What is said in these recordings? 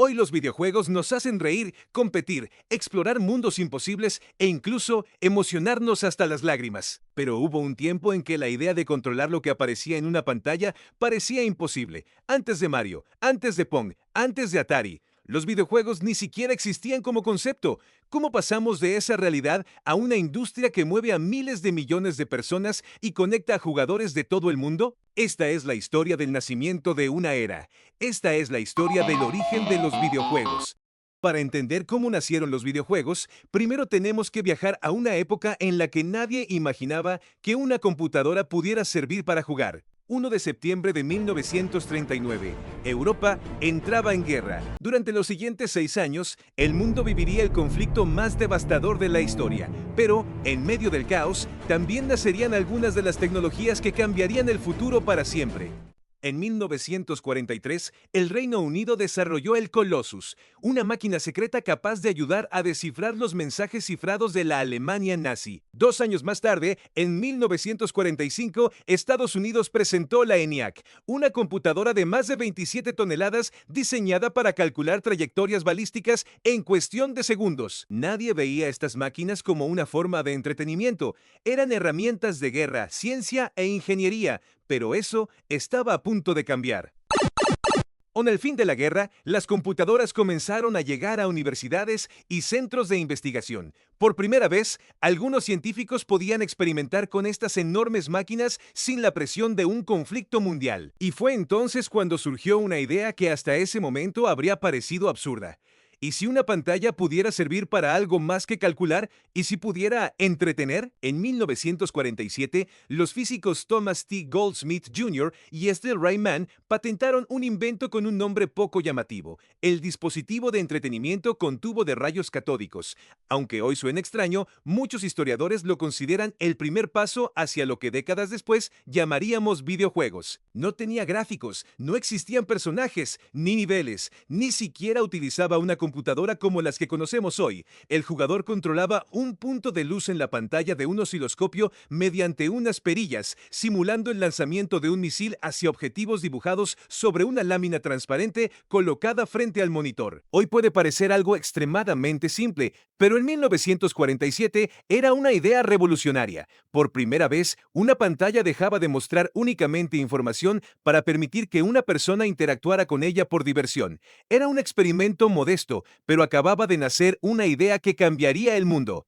Hoy los videojuegos nos hacen reír, competir, explorar mundos imposibles e incluso emocionarnos hasta las lágrimas. Pero hubo un tiempo en que la idea de controlar lo que aparecía en una pantalla parecía imposible. Antes de Mario, antes de Pong, antes de Atari, los videojuegos ni siquiera existían como concepto. ¿Cómo pasamos de esa realidad a una industria que mueve a miles de millones de personas y conecta a jugadores de todo el mundo? Esta es la historia del nacimiento de una era. Esta es la historia del origen de los videojuegos. Para entender cómo nacieron los videojuegos, primero tenemos que viajar a una época en la que nadie imaginaba que una computadora pudiera servir para jugar. 1 de septiembre de 1939, Europa entraba en guerra. Durante los siguientes 6 años, el mundo viviría el conflicto más devastador de la historia. Pero, en medio del caos, también nacerían algunas de las tecnologías que cambiarían el futuro para siempre. En 1943, el Reino Unido desarrolló el Colossus, una máquina secreta capaz de ayudar a descifrar los mensajes cifrados de la Alemania nazi. 2 años más tarde, en 1945, Estados Unidos presentó la ENIAC, una computadora de más de 27 toneladas diseñada para calcular trayectorias balísticas en cuestión de segundos. Nadie veía estas máquinas como una forma de entretenimiento. Eran herramientas de guerra, ciencia e ingeniería. Pero eso estaba a punto de cambiar. Con el fin de la guerra, las computadoras comenzaron a llegar a universidades y centros de investigación. Por primera vez, algunos científicos podían experimentar con estas enormes máquinas sin la presión de un conflicto mundial. Y fue entonces cuando surgió una idea que hasta ese momento habría parecido absurda. ¿Y si una pantalla pudiera servir para algo más que calcular? ¿Y si pudiera entretener? En 1947, los físicos Thomas T. Goldsmith Jr. y Estelle Rayman patentaron un invento con un nombre poco llamativo, el dispositivo de entretenimiento con tubo de rayos catódicos. Aunque hoy suena extraño, muchos historiadores lo consideran el primer paso hacia lo que décadas después llamaríamos videojuegos. No tenía gráficos, no existían personajes, ni niveles, ni siquiera utilizaba una computadora como las que conocemos hoy. El jugador controlaba un punto de luz en la pantalla de un osciloscopio mediante unas perillas, simulando el lanzamiento de un misil hacia objetivos dibujados sobre una lámina transparente colocada frente al monitor. Hoy puede parecer algo extremadamente simple, pero en 1947 era una idea revolucionaria. Por primera vez, una pantalla dejaba de mostrar únicamente información para permitir que una persona interactuara con ella por diversión. Era un experimento modesto, pero acababa de nacer una idea que cambiaría el mundo.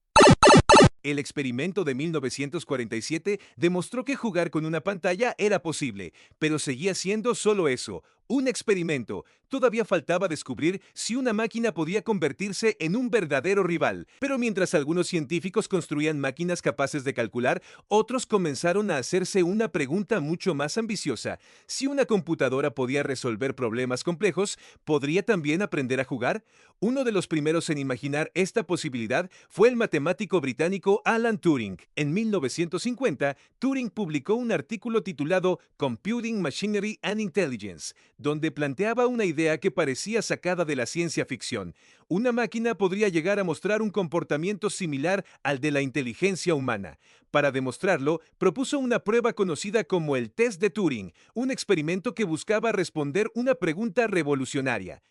El experimento de 1947 demostró que jugar con una pantalla era posible, pero seguía siendo solo eso, un experimento. Todavía faltaba descubrir si una máquina podía convertirse en un verdadero rival. Pero mientras algunos científicos construían máquinas capaces de calcular, otros comenzaron a hacerse una pregunta mucho más ambiciosa. Si una computadora podía resolver problemas complejos, ¿podría también aprender a jugar? Uno de los primeros en imaginar esta posibilidad fue el matemático británico Alan Turing. En 1950, Turing publicó un artículo titulado Computing Machinery and Intelligence, donde planteaba una idea que parecía sacada de la ciencia ficción. Una máquina podría llegar a mostrar un comportamiento similar al de la inteligencia humana. Para demostrarlo, propuso una prueba conocida como el test de Turing, un experimento que buscaba responder una pregunta revolucionaria.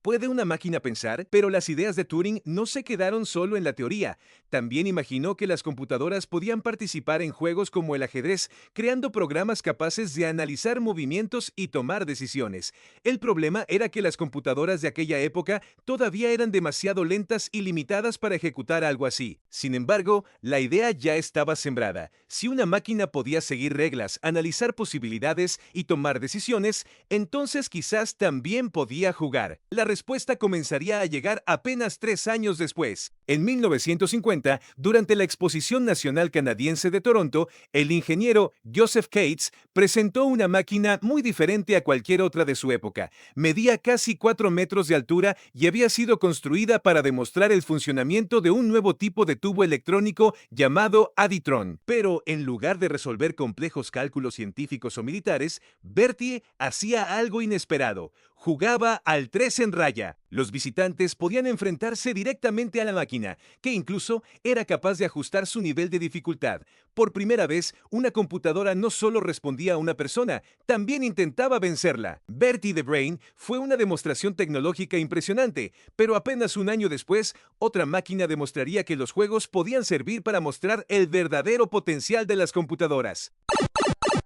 ¿Puede una máquina pensar? Pero las ideas de Turing no se quedaron solo en la teoría. También imaginó que las computadoras podían participar en juegos como el ajedrez, creando programas capaces de analizar movimientos y tomar decisiones. El problema era que las computadoras de aquella época todavía eran demasiado lentas y limitadas para ejecutar algo así. Sin embargo, la idea ya estaba sembrada. Si una máquina podía seguir reglas, analizar posibilidades y tomar decisiones, entonces quizás también podía jugar. La respuesta comenzaría a llegar apenas 3 años después. En 1950, durante la Exposición Nacional Canadiense de Toronto, el ingeniero Joseph Cates presentó una máquina muy diferente a cualquier otra de su época. Medía casi 4 metros de altura y había sido construida para demostrar el funcionamiento de un nuevo tipo de tubo electrónico llamado Aditron. Pero en lugar de resolver complejos cálculos científicos o militares, Bertie hacía algo inesperado. Jugaba al 3 en raya. Los visitantes podían enfrentarse directamente a la máquina, que incluso era capaz de ajustar su nivel de dificultad. Por primera vez, una computadora no solo respondía a una persona, también intentaba vencerla. Bertie the Brain fue una demostración tecnológica impresionante, pero apenas un año después, otra máquina demostraría que los juegos podían servir para mostrar el verdadero potencial de las computadoras.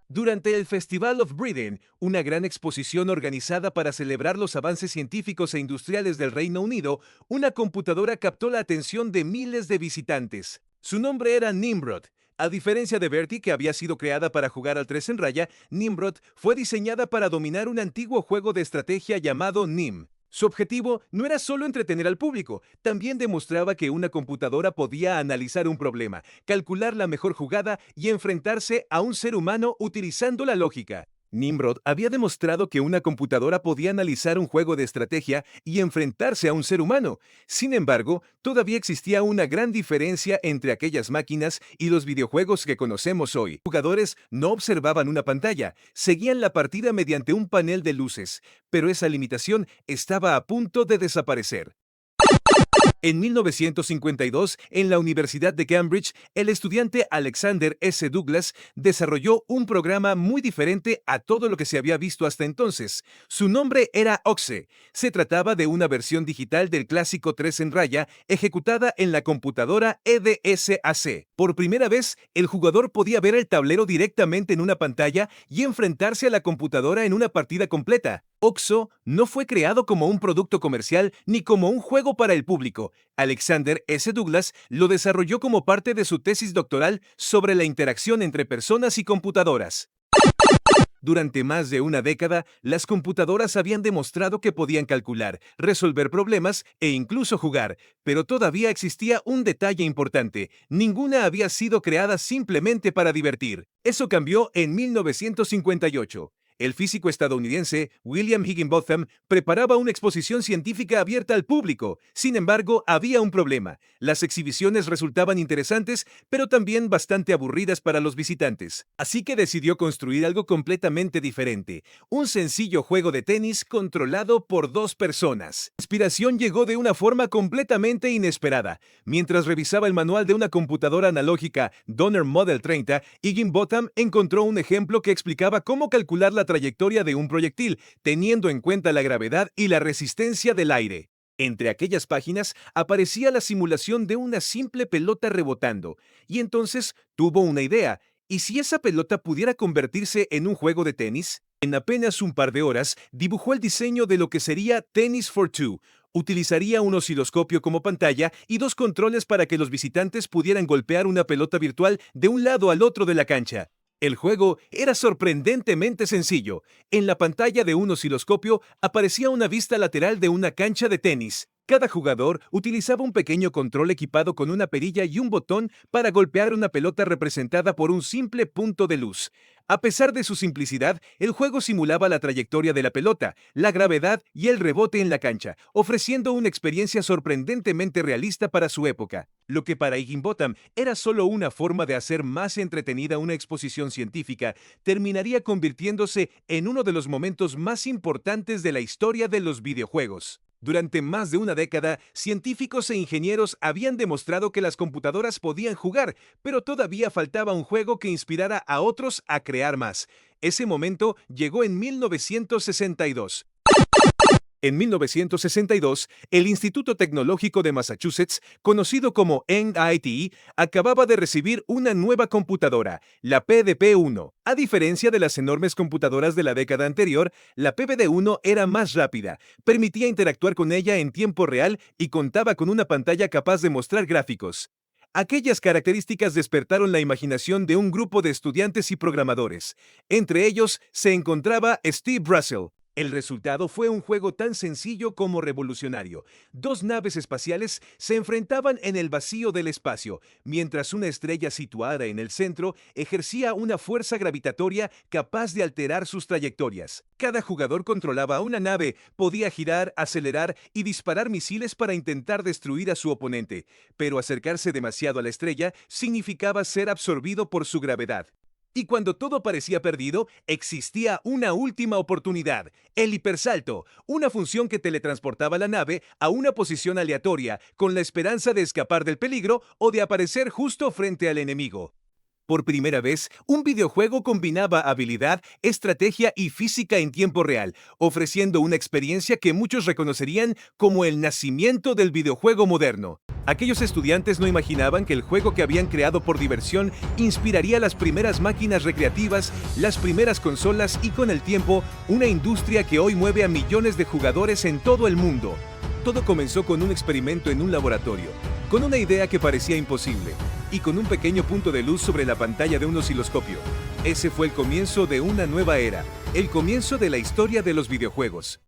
Durante el Festival of Britain, una gran exposición organizada para celebrar los avances científicos e industriales del Reino Unido, una computadora captó la atención de miles de visitantes. Su nombre era Nimrod. A diferencia de Bertie, que había sido creada para jugar al 3 en raya, Nimrod fue diseñada para dominar un antiguo juego de estrategia llamado Nim. Su objetivo no era solo entretener al público, también demostraba que una computadora podía analizar un problema, calcular la mejor jugada y enfrentarse a un ser humano utilizando la lógica. Nimrod había demostrado que una computadora podía analizar un juego de estrategia y enfrentarse a un ser humano. Sin embargo, todavía existía una gran diferencia entre aquellas máquinas y los videojuegos que conocemos hoy. Los jugadores no observaban una pantalla, seguían la partida mediante un panel de luces, pero esa limitación estaba a punto de desaparecer. En 1952, en la Universidad de Cambridge, el estudiante Alexander S. Douglas desarrolló un programa muy diferente a todo lo que se había visto hasta entonces. Su nombre era OXE. Se trataba de una versión digital del clásico 3 en raya ejecutada en la computadora EDSAC. Por primera vez, el jugador podía ver el tablero directamente en una pantalla y enfrentarse a la computadora en una partida completa. OXO no fue creado como un producto comercial ni como un juego para el público. Alexander S. Douglas lo desarrolló como parte de su tesis doctoral sobre la interacción entre personas y computadoras. Durante más de una década, las computadoras habían demostrado que podían calcular, resolver problemas e incluso jugar, pero todavía existía un detalle importante: ninguna había sido creada simplemente para divertir. Eso cambió en 1958. El físico estadounidense William Higginbotham preparaba una exposición científica abierta al público. Sin embargo, había un problema. Las exhibiciones resultaban interesantes, pero también bastante aburridas para los visitantes. Así que decidió construir algo completamente diferente: un sencillo juego de tenis controlado por dos personas. La inspiración llegó de una forma completamente inesperada. Mientras revisaba el manual de una computadora analógica Donner Model 30, Higginbotham encontró un ejemplo que explicaba cómo calcular la trayectoria de un proyectil, teniendo en cuenta la gravedad y la resistencia del aire. Entre aquellas páginas aparecía la simulación de una simple pelota rebotando, y entonces tuvo una idea: ¿y si esa pelota pudiera convertirse en un juego de tenis? En apenas un par de horas, dibujó el diseño de lo que sería Tennis for Two. Utilizaría un osciloscopio como pantalla y dos controles para que los visitantes pudieran golpear una pelota virtual de un lado al otro de la cancha. El juego era sorprendentemente sencillo. En la pantalla de un osciloscopio aparecía una vista lateral de una cancha de tenis. Cada jugador utilizaba un pequeño control equipado con una perilla y un botón para golpear una pelota representada por un simple punto de luz. A pesar de su simplicidad, el juego simulaba la trayectoria de la pelota, la gravedad y el rebote en la cancha, ofreciendo una experiencia sorprendentemente realista para su época. Lo que para Higginbotham era solo una forma de hacer más entretenida una exposición científica, terminaría convirtiéndose en uno de los momentos más importantes de la historia de los videojuegos. Durante más de una década, científicos e ingenieros habían demostrado que las computadoras podían jugar, pero todavía faltaba un juego que inspirara a otros a crear más. Ese momento llegó en 1962. En 1962, el Instituto Tecnológico de Massachusetts, conocido como MIT, acababa de recibir una nueva computadora, la PDP-1. A diferencia de las enormes computadoras de la década anterior, la PDP-1 era más rápida, permitía interactuar con ella en tiempo real y contaba con una pantalla capaz de mostrar gráficos. Aquellas características despertaron la imaginación de un grupo de estudiantes y programadores. Entre ellos se encontraba Steve Russell. El resultado fue un juego tan sencillo como revolucionario. Dos naves espaciales se enfrentaban en el vacío del espacio, mientras una estrella situada en el centro ejercía una fuerza gravitatoria capaz de alterar sus trayectorias. Cada jugador controlaba una nave, podía girar, acelerar y disparar misiles para intentar destruir a su oponente, pero acercarse demasiado a la estrella significaba ser absorbido por su gravedad. Y cuando todo parecía perdido, existía una última oportunidad, el hipersalto, una función que teletransportaba la nave a una posición aleatoria con la esperanza de escapar del peligro o de aparecer justo frente al enemigo. Por primera vez, un videojuego combinaba habilidad, estrategia y física en tiempo real, ofreciendo una experiencia que muchos reconocerían como el nacimiento del videojuego moderno. Aquellos estudiantes no imaginaban que el juego que habían creado por diversión inspiraría las primeras máquinas recreativas, las primeras consolas y con el tiempo, una industria que hoy mueve a millones de jugadores en todo el mundo. Todo comenzó con un experimento en un laboratorio, con una idea que parecía imposible, y con un pequeño punto de luz sobre la pantalla de un osciloscopio. Ese fue el comienzo de una nueva era, el comienzo de la historia de los videojuegos.